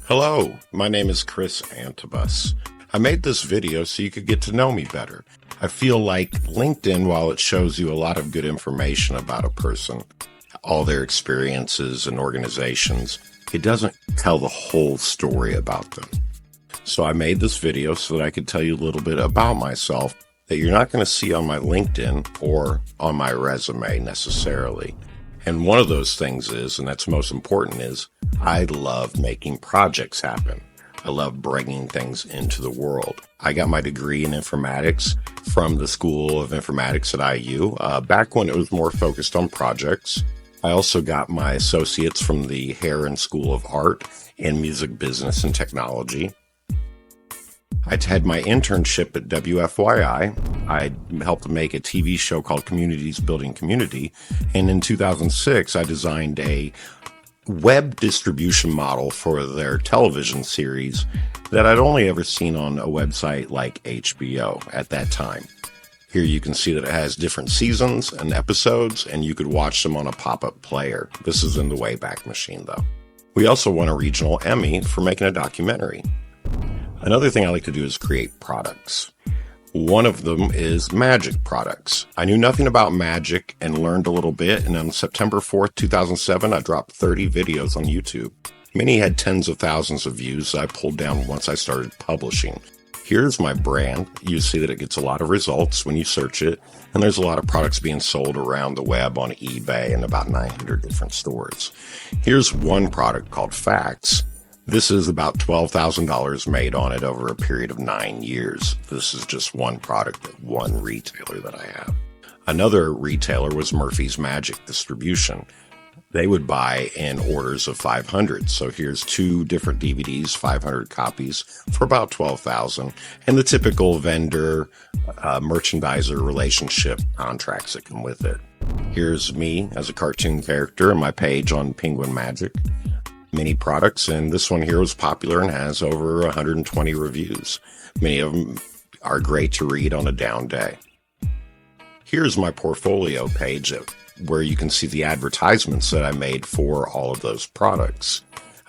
Hello, my name is Kris Antibus. I made this video so you could get to know me better. I feel like LinkedIn, while it shows you a lot of good information about a person, all their experiences and organizations, it doesn't tell the whole story about them. So I made this video so that I could tell you a little bit about myself that you're not going to see on my LinkedIn or on my resume necessarily. And one of those things is, and that's most important, is I love making projects happen. I love bringing things into the world. I got my degree in informatics from the School of Informatics at IU, back when it was more focused on projects. I also got my associates from the Heron School of Art in Music Business and Technology. I had my internship at WFYI. I helped make a TV show called Communities Building Community. And in 2006, I designed a web distribution model for their television series that I'd only ever seen on a website like HBO at that time. Here you can see that it has different seasons and episodes, and you could watch them on a pop-up player. This is in the Wayback Machine, though. We also won a regional Emmy for making a documentary. Another thing I like to do is create products. One of them is magic products. I knew nothing about magic and learned a little bit, and on September 4th, 2007, I dropped 30 videos on YouTube. Many had tens of thousands of views that I pulled down once I started publishing. Here's my brand. You see that it gets a lot of results when you search it, and there's a lot of products being sold around the web on eBay and about 900 different stores. Here's one product called Facts. This is about $12,000 made on it over a period of 9 years. This is just one product at one retailer that I have. Another retailer was Murphy's Magic Distribution. They would buy in orders of 500. So here's 2 different DVDs, 500 copies for about $12,000, and the typical vendor merchandiser relationship contracts that come with it. Here's me as a cartoon character and my page on Penguin Magic. Many products, and this one here was popular and has over 120 reviews. Many of them are great to read on a down day. Here's my portfolio page where you can see the advertisements that I made for all of those products.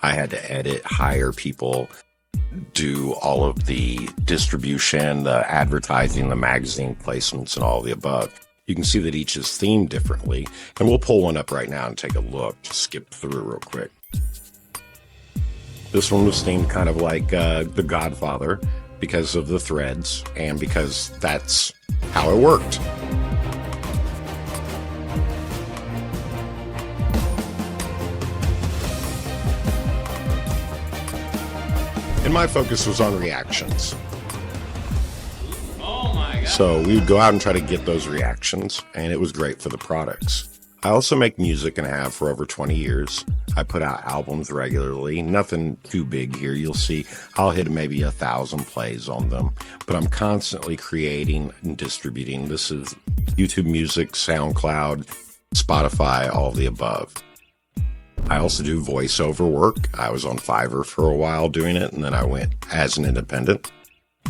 I had to edit, hire people, do all of the distribution, the advertising, the magazine placements, and all of the above. You can see that each is themed differently, and we'll pull one up right now and take a look. Just skip through real quick. This one was themed kind of like The Godfather because of the threads and because that's how it worked. And my focus was on reactions. Oh my God. So we would go out and try to get those reactions, and it was great for the products. I also make music and have for over 20 years. I put out albums regularly, nothing too big here. You'll see I'll hit maybe 1,000 plays on them, but I'm constantly creating and distributing. This is YouTube Music, SoundCloud, Spotify, all of the above. I also do voiceover work. I was on Fiverr for a while doing it, and then I went as an independent.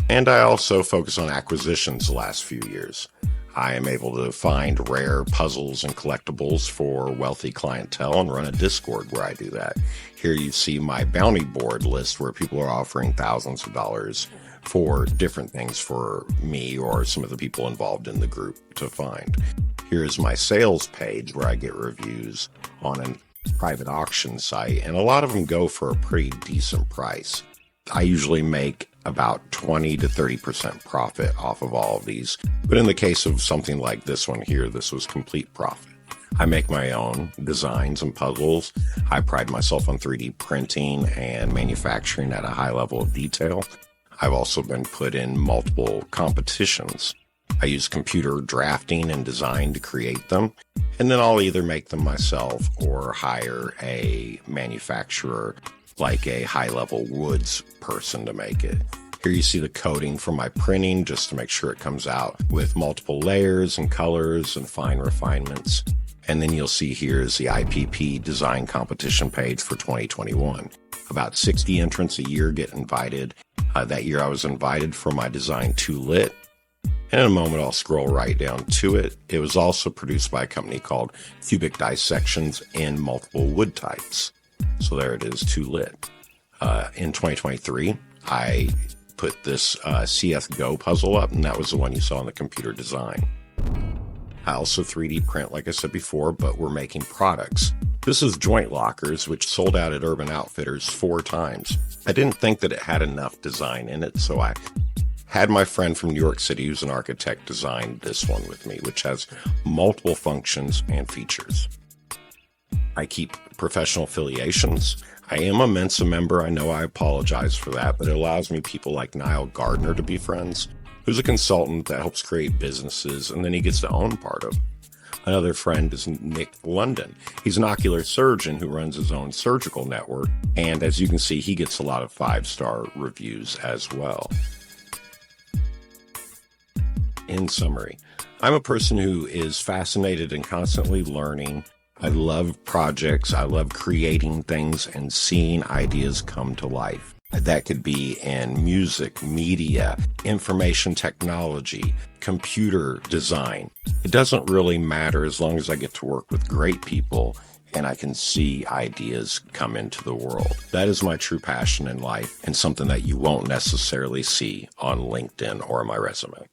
And I also focus on acquisitions the last few years. I am able to find rare puzzles and collectibles for wealthy clientele and run a Discord where I do that. Here you see my bounty board list where people are offering thousands of dollars for different things for me or some of the people involved in the group to find. Here's my sales page where I get reviews on a private auction site, and a lot of them go for a pretty decent price. I usually make about 20 to 30% profit off of all of these. But in the case of something like this one here, this was complete profit. I make my own designs and puzzles. I pride myself on 3D printing and manufacturing at a high level of detail. I've also been put in multiple competitions. I use computer drafting and design to create them, and then I'll either make them myself or hire a manufacturer like a high-level woods person to make it. Here you see the coding for my printing just to make sure it comes out with multiple layers and colors and fine refinements. And then you'll see here is the IPP design competition page for 2021. About 60 entrants a year get invited. That year I was invited for my design Too Lit. And in a moment I'll scroll right down to it. It was also produced by a company called Cubic Dissections in multiple wood types. So there it is, Too Lit. In 2023, I put this CSGO puzzle up, and that was the one you saw in the computer design. I also 3D print, like I said before, but we're making products. This is joint lockers, which sold out at Urban Outfitters 4 times. I didn't think that it had enough design in it, so I had my friend from New York City, who's an architect, design this one with me, which has multiple functions and features. I keep professional affiliations. I am a Mensa member. I know I apologize for that, but it allows me people like Niall Gardner to be friends, who's a consultant that helps create businesses, and then he gets to own part of them. Another friend is Nick London. He's an ocular surgeon who runs his own surgical network, and as you can see, he gets a lot of 5-star reviews as well. In summary, I'm a person who is fascinated and constantly learning. I love projects. I love creating things and seeing ideas come to life. That could be in music, media, information technology, computer design. It doesn't really matter as long as I get to work with great people and I can see ideas come into the world. That is my true passion in life and something that you won't necessarily see on LinkedIn or my resume.